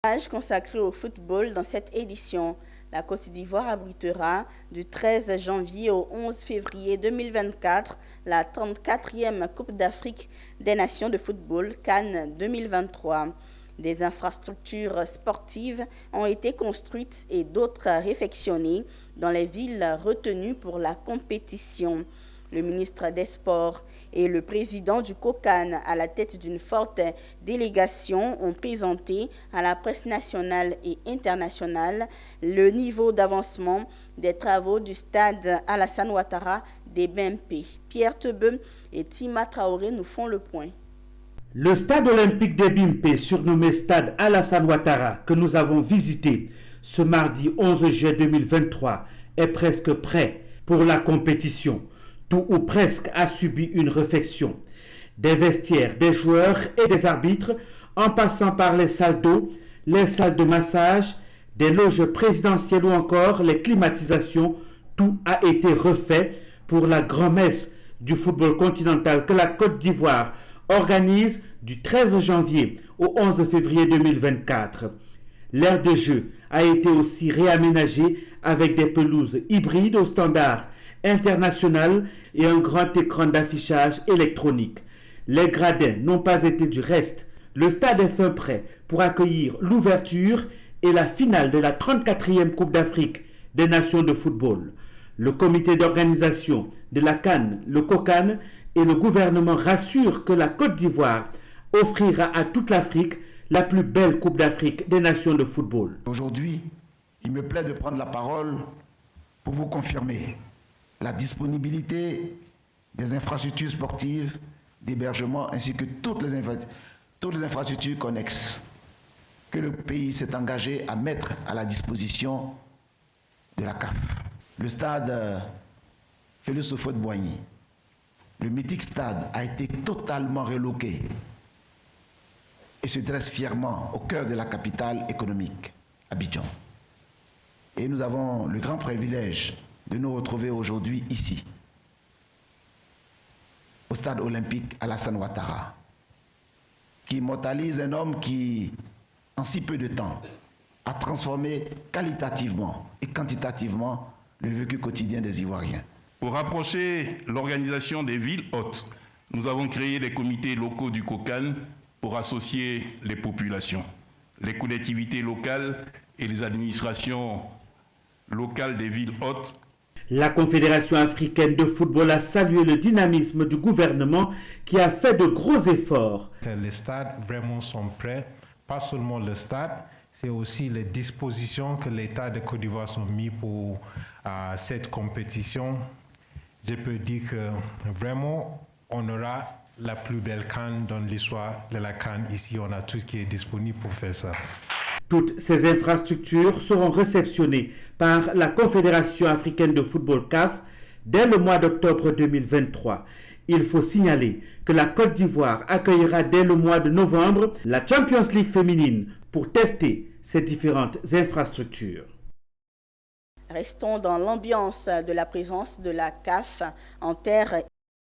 Page consacrée au football dans cette édition. La Côte d'Ivoire abritera du 13 janvier au 11 février 2024 la 34e Coupe d'Afrique des Nations de football CAN 2023. Des infrastructures sportives ont été construites et d'autres réfectionnées dans les villes retenues pour la compétition. Le ministre des Sports et le président du COCAN, à la tête d'une forte délégation, ont présenté à la presse nationale et internationale le niveau d'avancement des travaux du stade Alassane Ouattara des BMP. Pierre Tebeu et Tima Traoré nous font le point. Le stade olympique des BIMP, surnommé stade Alassane Ouattara, que nous avons visité ce mardi 11 juillet 2023, est presque prêt pour la compétition. Tout ou presque a subi une réfection. Des vestiaires, des joueurs et des arbitres, en passant par les salles d'eau, les salles de massage, des loges présidentielles ou encore les climatisations, tout a été refait pour la grand-messe du football continental que la Côte d'Ivoire organise du 13 janvier au 11 février 2024. L'aire de jeu a été aussi réaménagée avec des pelouses hybrides au standard international et un grand écran d'affichage électronique. Les gradins n'ont pas été du reste. Le stade est fin prêt pour accueillir l'ouverture et la finale de la 34e Coupe d'Afrique des Nations de football. Le comité d'organisation de la CAN, le COCAN et le gouvernement rassurent que la Côte d'Ivoire offrira à toute l'Afrique la plus belle Coupe d'Afrique des Nations de football. Aujourd'hui, il me plaît de prendre la parole pour vous confirmer la disponibilité des infrastructures sportives, d'hébergement, ainsi que toutes les infrastructures connexes que le pays s'est engagé à mettre à la disposition de la CAF. Le stade Félix Houphouët-Boigny, le mythique stade, a été totalement reloqué et se dresse fièrement au cœur de la capitale économique, Abidjan. Et nous avons le grand privilège de nous retrouver aujourd'hui ici, au stade olympique Alassane Ouattara, qui immortalise un homme qui, en si peu de temps, a transformé qualitativement et quantitativement le vécu quotidien des Ivoiriens. Pour rapprocher l'organisation des villes hôtes, nous avons créé les comités locaux du COCAN pour associer les populations, les collectivités locales et les administrations locales des villes hôtes. La Confédération africaine de football a salué le dynamisme du gouvernement qui a fait de gros efforts. Les stades vraiment sont prêts, pas seulement le stade, c'est aussi les dispositions que l'État de Côte d'Ivoire a mis pour cette compétition. Je peux dire que vraiment on aura la plus belle CAN dans l'histoire de la CAN. Ici, on a tout ce qui est disponible pour faire ça. Toutes ces infrastructures seront réceptionnées par la Confédération africaine de football CAF dès le mois d'octobre 2023. Il faut signaler que la Côte d'Ivoire accueillera dès le mois de novembre la Champions League féminine pour tester ces différentes infrastructures. Restons dans l'ambiance de la présence de la CAF en terre